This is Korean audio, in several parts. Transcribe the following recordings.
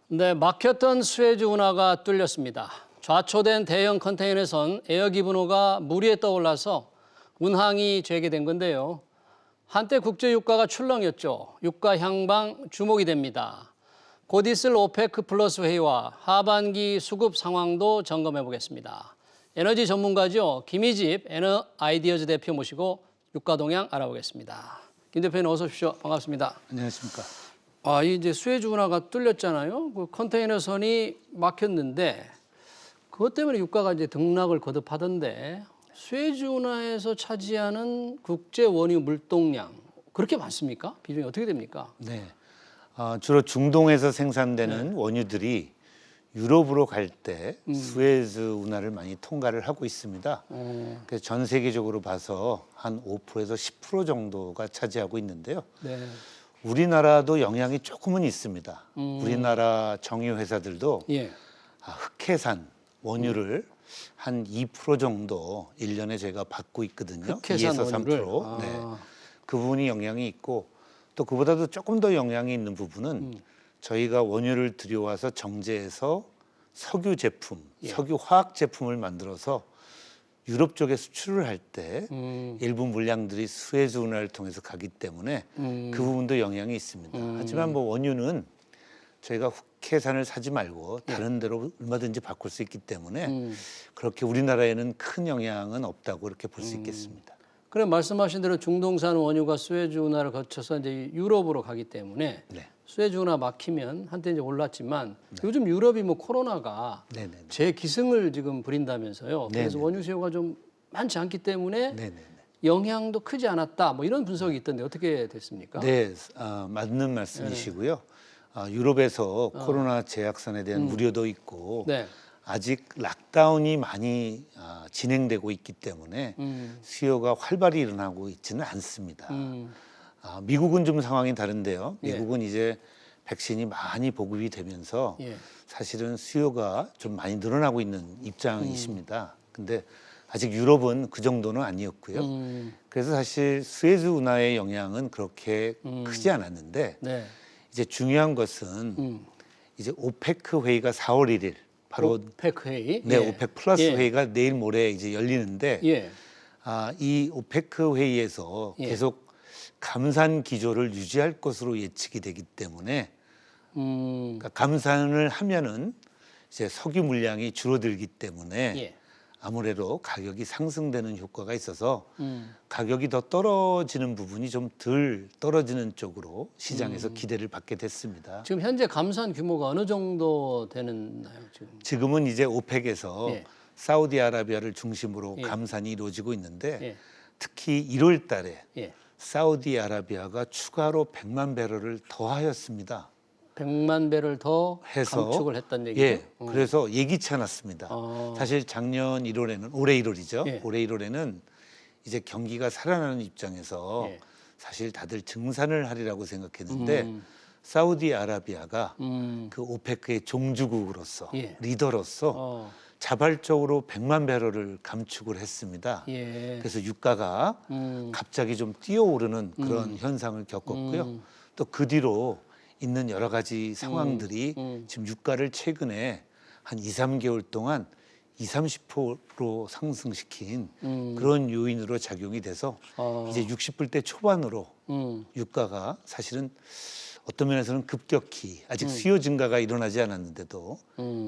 네, 막혔던 수에즈 운하가 뚫렸습니다. 좌초된 대형 컨테이너선 에어 기브노가 물 위에 떠올라서 운항이 재개된 건데요. 한때 국제 유가가 출렁였죠. 유가 향방 주목이 됩니다. 곧 있을 오페크 플러스 회의와 하반기 수급 상황도 점검해 보겠습니다. 에너지 전문가죠. 김희집 에너 아이디어즈 대표 모시고 유가 동향 알아보겠습니다. 김 대표님 어서 오십시오. 반갑습니다. 안녕하십니까. 이제 수에즈 운하가 뚫렸잖아요. 그 컨테이너선이 막혔는데 그것 때문에 유가가 이제 등락을 거듭하던데 수에즈 운하에서 차지하는 국제 원유 물동량 그렇게 많습니까? 비중이 어떻게 됩니까? 네. 주로 중동에서 생산되는 원유들이 유럽으로 갈 때 수에즈 운하를 많이 통과를 하고 있습니다. 그래서 전 세계적으로 봐서 한 5%에서 10% 정도가 차지하고 있는데요. 네. 우리나라도 영향이 조금은 있습니다. 우리나라 정유 회사들도 예. 흑해산 원유를 한 2% 정도 1년에 저희가 받고 있거든요. 흑해산 2에서 3%. 원유를? 네. 그 부분이 영향이 있고 또 그보다도 조금 더 영향이 있는 부분은 저희가 원유를 들여와서 정제해서 석유 제품, 석유 화학 제품을 만들어서 유럽 쪽에 수출을 할 때 일부 물량들이 수에즈 운하를 통해서 가기 때문에 그 부분도 영향이 있습니다. 하지만 뭐 원유는 저희가 흑해산을 사지 말고 다른 데로 얼마든지 바꿀 수 있기 때문에 그렇게 우리나라에는 큰 영향은 없다고 그렇게 볼 수 있겠습니다. 그래 말씀하신 대로 중동산 원유가 수에즈 운하를 거쳐서 이제 유럽으로 가기 때문에 네. 수에즈 운하 막히면 한때 이제 올랐지만 요즘 유럽이 뭐 코로나가 네네네. 재기승을 지금 부린다면서요. 그래서 네네. 원유 수요가 좀 많지 않기 때문에 네네네. 영향도 크지 않았다. 뭐 이런 분석이 있던데 어떻게 됐습니까? 네, 맞는 말씀이시고요. 유럽에서 코로나 재확산에 대한 우려도 있고 네. 아직 락다운이 많이 진행되고 있기 때문에 수요가 활발히 일어나고 있지는 않습니다. 미국은 좀 상황이 다른데요. 미국은 이제 백신이 많이 보급이 되면서 예. 사실은 수요가 좀 많이 늘어나고 있는 입장이십니다. 근데 아직 유럽은 그 정도는 아니었고요. 그래서 사실 수에즈 운하의 영향은 그렇게 크지 않았는데 네. 이제 중요한 것은 이제 오페크 회의가 4월 1일 바로 오페크 회의. 네, 예. 오페크 플러스 예. 회의가 내일 모레 이제 열리는데 예. 이 오페크 회의에서 예. 계속 감산 기조를 유지할 것으로 예측이 되기 때문에 그러니까 감산을 하면은 이제 석유 물량이 줄어들기 때문에 예. 아무래도 가격이 상승되는 효과가 있어서 가격이 더 떨어지는 부분이 좀 덜 떨어지는 쪽으로 시장에서 기대를 받게 됐습니다. 지금 현재 감산 규모가 어느 정도 되나요, 지금? 지금은 이제 오펙에서 예. 사우디아라비아를 중심으로 예. 감산이 이루어지고 있는데 예. 특히 1월 달에 예. 사우디아라비아가 추가로 100만 배럴을 더하였습니다. 100만 배를 더 해서 감축을 했다는 얘기죠. 예, 그래서 예기치 않았습니다. 사실 작년 1월에는 올해 1월이죠. 예. 올해 1월에는 이제 경기가 살아나는 입장에서 예. 사실 다들 증산을 하리라고 생각했는데 사우디아라비아가 그 오페크의 종주국으로서 예. 리더로서 자발적으로 100만 배럴을 감축을 했습니다. 예. 그래서 유가가 갑자기 좀 뛰어오르는 그런 현상을 겪었고요. 또 그 뒤로 있는 여러 가지 상황들이 지금 유가를 최근에 한 2, 3개월 동안 20-30% 상승시킨 그런 요인으로 작용이 돼서 이제 60불대 초반으로 유가가 사실은 어떤 면에서는 급격히 아직 수요 증가가 일어나지 않았는데도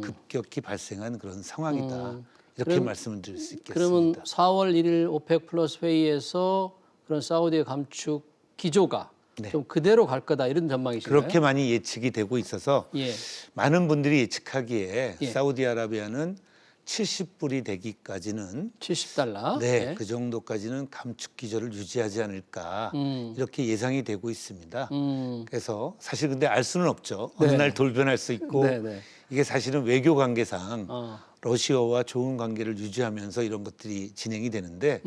급격히 발생한 그런 상황이다. 이렇게 말씀을 드릴 수 있겠습니다. 그러면 4월 1일 오펙 플러스 회의에서 그런 사우디의 감축 기조가 좀 그대로 갈 거다 이런 전망이신가요? 그렇게 많이 예측이 되고 있어서 예. 많은 분들이 예측하기에 예. 사우디아라비아는 70불이 되기까지는 70달러. 네, 그 정도까지는 감축 기조를 유지하지 않을까 이렇게 예상이 되고 있습니다. 그래서 사실 근데 알 수는 없죠. 어느 날 돌변할 수 있고 네. 이게 사실은 외교 관계상 러시아와 좋은 관계를 유지하면서 이런 것들이 진행이 되는데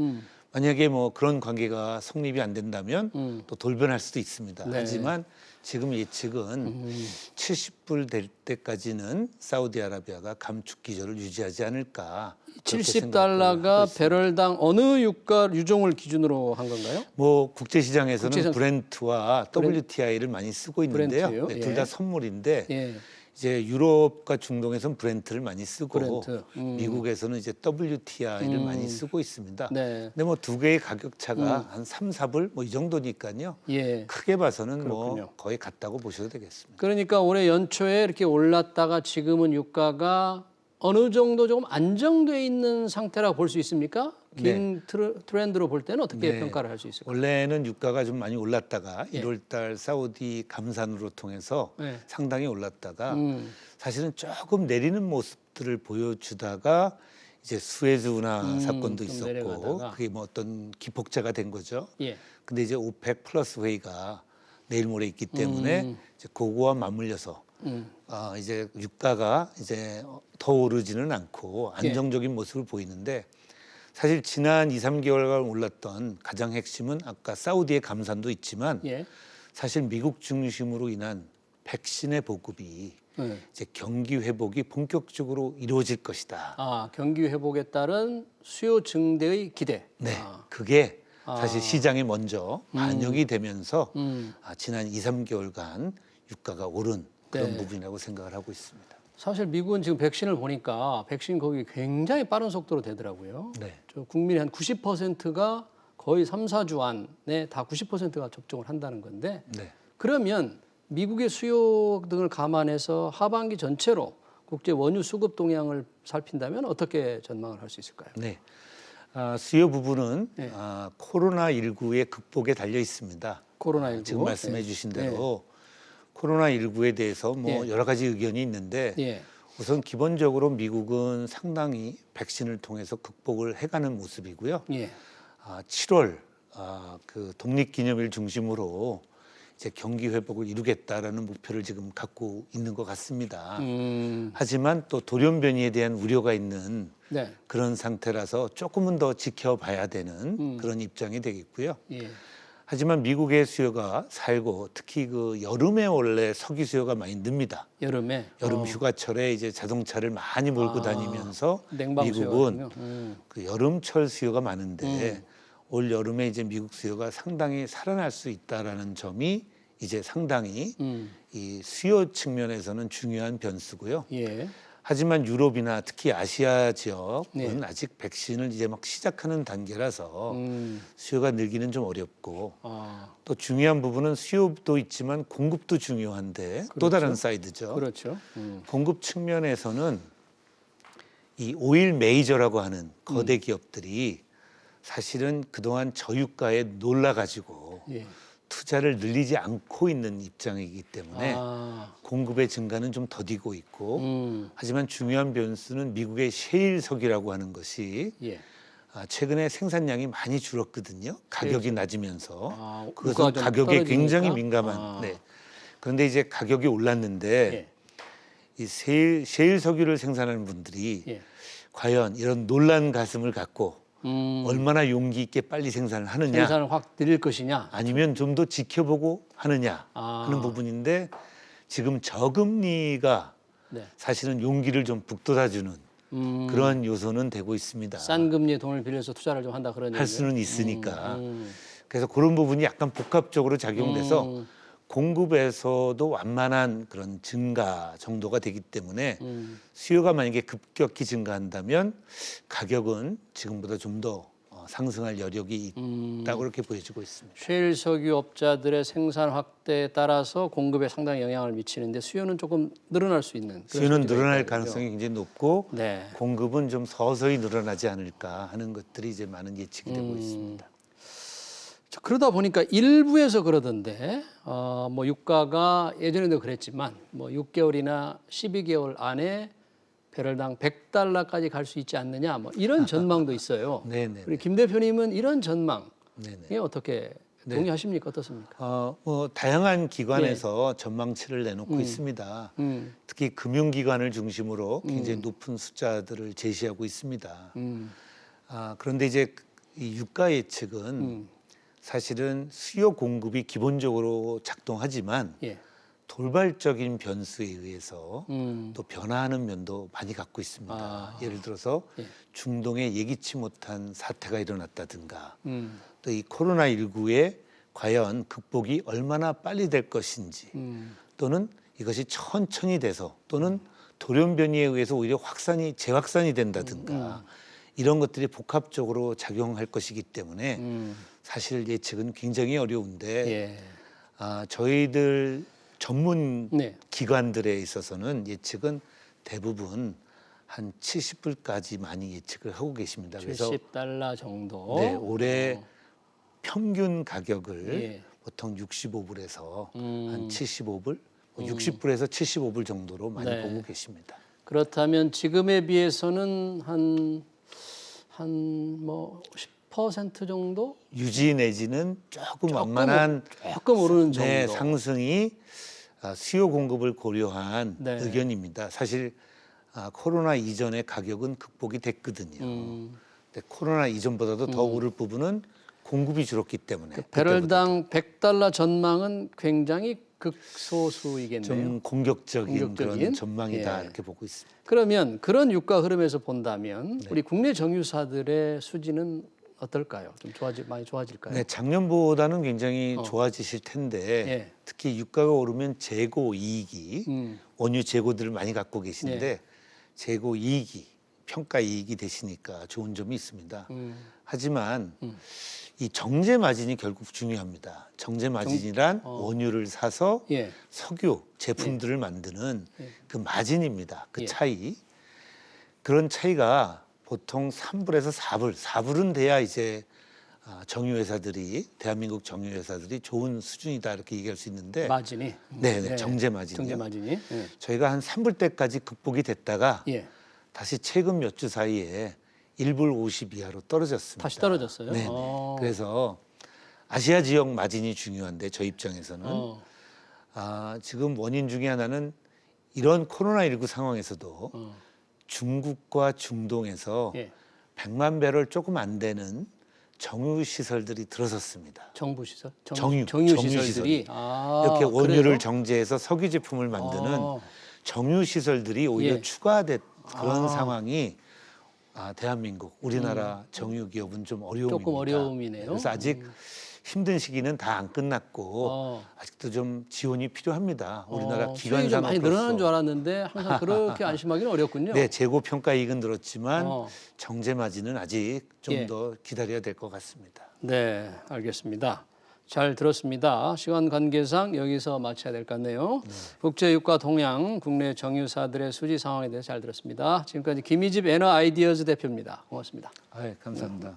만약에 뭐 그런 관계가 성립이 안 된다면 또 돌변할 수도 있습니다. 네. 하지만 지금 예측은 70불 될 때까지는 사우디아라비아가 감축 기조를 유지하지 않을까. 70달러가 배럴당 어느 유가 유종을 기준으로 한 건가요? 뭐 국제시장에서는 국제시장- 브렌트와 WTI를 많이 쓰고 있는데요. 브렌트요? 네, 예. 둘 다 선물인데 예. 이제 유럽과 중동에서는 브렌트를 많이 쓰고 브렌트. 미국에서는 이제 WTI를 많이 쓰고 있습니다. 네. 근데 뭐 두 개의 가격 차가 한 3, 4불 뭐 이 정도니까요. 예. 크게 봐서는 그렇군요. 뭐 거의 같다고 보셔도 되겠습니다. 그러니까 올해 연초에 이렇게 올랐다가 지금은 유가가 어느 정도 조금 안정돼 있는 상태라고 볼 수 있습니까? 긴 트렌드로 볼 때는 어떻게 네. 평가를 할 수 있을까요? 원래는 유가가 좀 많이 올랐다가 예. 1월 달 사우디 감산으로 통해서 네. 상당히 올랐다가 사실은 조금 내리는 모습들을 보여주다가 이제 수에즈 운하 사건도 좀 있었고 내려가다가. 그게 뭐 어떤 기폭제가 된 거죠. 예. 근데 이제 오펙 플러스 회의가 내일 모레 있기 때문에 이제 그거와 맞물려서 이제 유가가 이제 더 오르지는 않고 안정적인 모습을 보이는데 사실 지난 2, 3개월간 올랐던 가장 핵심은 아까 사우디의 감산도 있지만 예. 사실 미국 중심으로 인한 백신의 보급이 네. 이제 경기 회복이 본격적으로 이루어질 것이다. 아, 경기 회복에 따른 수요 증대의 기대. 네, 아. 그게 사실 시장에 먼저 반영이 되면서 지난 2, 3개월간 유가가 오른 그런 네. 부분이라고 생각을 하고 있습니다. 사실 미국은 지금 백신을 보니까 백신 거기 굉장히 빠른 속도로 되더라고요. 네. 저 국민의 한 90%가 거의 3, 4주 안에 다 90%가 접종을 한다는 건데 네. 그러면 미국의 수요 등을 감안해서 하반기 전체로 국제 원유 수급 동향을 살핀다면 어떻게 전망을 할 수 있을까요? 네. 수요 부분은 네. 코로나19의 극복에 달려 있습니다. 코로나19. 지금 말씀해 주신 대로 코로나19에 대해서 뭐 여러 가지 의견이 있는데 예. 우선 기본적으로 미국은 상당히 백신을 통해서 극복을 해가는 모습이고요. 예. 7월 그 독립기념일 중심으로 이제 경기 회복을 이루겠다라는 목표를 지금 갖고 있는 것 같습니다. 하지만 또 돌연변이에 대한 우려가 있는 네. 그런 상태라서 조금은 더 지켜봐야 되는 그런 입장이 되겠고요. 예. 하지만 미국의 수요가 살고 특히 그 여름에 원래 석유 수요가 많이 늡니다. 여름에 여름 휴가철에 이제 자동차를 많이 몰고 다니면서 냉방 미국은 수요거든요. 그 여름철 수요가 많은데 올 여름에 이제 미국 수요가 상당히 살아날 수 있다라는 점이 이제 상당히 이 수요 측면에서는 중요한 변수고요. 예. 하지만 유럽이나 특히 아시아 지역은 네. 아직 백신을 이제 막 시작하는 단계라서 수요가 늘기는 좀 어렵고 아, 또 중요한 부분은 수요도 있지만 공급도 중요한데 또 다른 사이드죠. 그렇죠. 공급 측면에서는 이 오일 메이저라고 하는 거대 기업들이 사실은 그동안 저유가에 놀라가지고 예. 투자를 늘리지 않고 있는 입장이기 때문에 아, 공급의 증가는 좀 더디고 있고 하지만 중요한 변수는 미국의 셰일 석유라고 하는 것이 예. 최근에 생산량이 많이 줄었거든요. 가격이 낮으면서 아, 그것은 물가가 좀 가격에 떨어지니까? 굉장히 민감한. 아. 네. 그런데 이제 가격이 올랐는데 예. 이 셰일 석유를 생산하는 분들이 예. 과연 이런 놀란 가슴을 갖고 음, 얼마나 용기 있게 빨리 생산을 하느냐 생산을 확 늘릴 것이냐? 아니면 좀 더 지켜보고 하느냐 아. 하는 부분인데 지금 저금리가 네. 사실은 용기를 좀 북돋아주는 그런 요소는 되고 있습니다. 싼 금리에 돈을 빌려서 투자를 좀 한다 그런 할 얘기죠. 수는 있으니까. 그래서 그런 부분이 약간 복합적으로 작용돼서 공급에서도 완만한 그런 증가 정도가 되기 때문에 수요가 만약에 급격히 증가한다면 가격은 지금보다 좀 더 상승할 여력이 있다고 그렇게 보여지고 있습니다. 셰일 석유 업자들의 생산 확대에 따라서 공급에 상당히 영향을 미치는데 수요는 조금 늘어날 수 있는. 그런 수요는 소지가 늘어날 있다는 가능성이 거죠. 굉장히 높고 네. 공급은 좀 서서히 늘어나지 않을까 하는 것들이 이제 많은 예측이 되고 있습니다. 자, 그러다 보니까 일부에서 그러던데 뭐 유가가 예전에도 그랬지만 뭐 6개월이나 12개월 안에 배럴당 100달러까지 갈 수 있지 않느냐 뭐 이런 전망도 있어요. 네네. 우리 김 대표님은 이런 전망에 네네. 어떻게 동의하십니까? 어떻습니까? 뭐 다양한 기관에서 전망치를 내놓고 네. 있습니다. 음. 특히 금융기관을 중심으로 굉장히 높은 숫자들을 제시하고 있습니다. 그런데 이제 이 유가 예측은 사실은 수요 공급이 기본적으로 작동하지만 예. 돌발적인 변수에 의해서 또 변화하는 면도 많이 갖고 있습니다. 예를 들어서 중동에 예기치 못한 사태가 일어났다든가 또 이 코로나19의 과연 극복이 얼마나 빨리 될 것인지 또는 이것이 천천히 돼서 또는 돌연변이에 의해서 오히려 재확산이 된다든가 이런 것들이 복합적으로 작용할 것이기 때문에 사실 예측은 굉장히 어려운데 예. 저희들 전문 네. 기관들에 있어서는 예측은 대부분 한 70불까지 많이 예측을 하고 계십니다. 그래서 $70 정도. 네, 올해 평균 가격을 예. 보통 65불에서 한 75불, 60불에서 75불 정도로 많이 네. 보고 계십니다. 그렇다면 지금에 비해서는 한뭐 10% 정도 유지 내지는 조금 완만한 조금 오르는 정도. 네, 상승이 수요 공급을 고려한 네. 의견입니다. 사실 코로나 이전의 가격은 극복이 됐거든요. 근데 코로나 이전보다도 더 오를 부분은 공급이 줄었기 때문에 배럴당 $100 전망은 굉장히 극소수이겠네요. 좀 공격적인 그런 공격적인? 전망이다 예. 이렇게 보고 있습니다. 그러면 그런 유가 흐름에서 본다면 네. 우리 국내 정유사들의 수지는 어떨까요? 좀 많이 좋아질까요? 네, 작년보다는 굉장히 좋아지실 텐데 예. 특히 유가가 오르면 재고 이익이 원유 재고들을 많이 갖고 계신데 예. 재고 이익이 평가 이익이 되시니까 좋은 점이 있습니다. 하지만 이 정제 마진이 결국 중요합니다. 정제 마진이란 원유를 사서 예. 석유 제품들을 만드는 그 마진입니다. 그 예. 차이. 그런 차이가 보통 3불에서 4불, 4불은 돼야 이제 대한민국 정유회사들이 좋은 수준이다 이렇게 얘기할 수 있는데 마진이. 네, 정제 마진이요. 정제 마진이. 예. 저희가 한 3불대까지 극복이 됐다가 예. 다시 최근 몇 주 사이에 1불 50 이하로 떨어졌습니다. 다시 떨어졌어요? 네. 그래서 아시아 지역 마진이 중요한데 저희 입장에서는 지금 원인 중에 하나는 이런 코로나19 상황에서도 중국과 중동에서 예. 100만 배럴 조금 안 되는 정유 시설들이 들어섰습니다. 정부 시설? 정유 시설들이 시설이. 이렇게 그래요? 원유를 정제해서 석유 제품을 만드는 정유 시설들이 오히려 예. 추가된 그런 상황이 대한민국 우리나라 정유 기업은 좀 어려움입니다. 조금 어려움이네요. 그래서 아직 힘든 시기는 다 안 끝났고 아직도 좀 지원이 필요합니다. 우리나라 기관 수익이 좀 많이 늘어나는 줄 산업으로서. 알았는데 항상 그렇게 안심하기는 어렵군요. 네, 재고 평가 이익은 늘었지만 어. 정제 마진은 아직 좀 예. 더 기다려야 될 것 같습니다. 네, 알겠습니다. 잘 들었습니다. 시간 관계상 여기서 마쳐야 될 것 같네요. 국제 유가 동향, 국내 정유사들의 수지 상황에 대해서 잘 들었습니다. 지금까지 김희집 에너 아이디어즈 대표입니다. 고맙습니다. 감사합니다.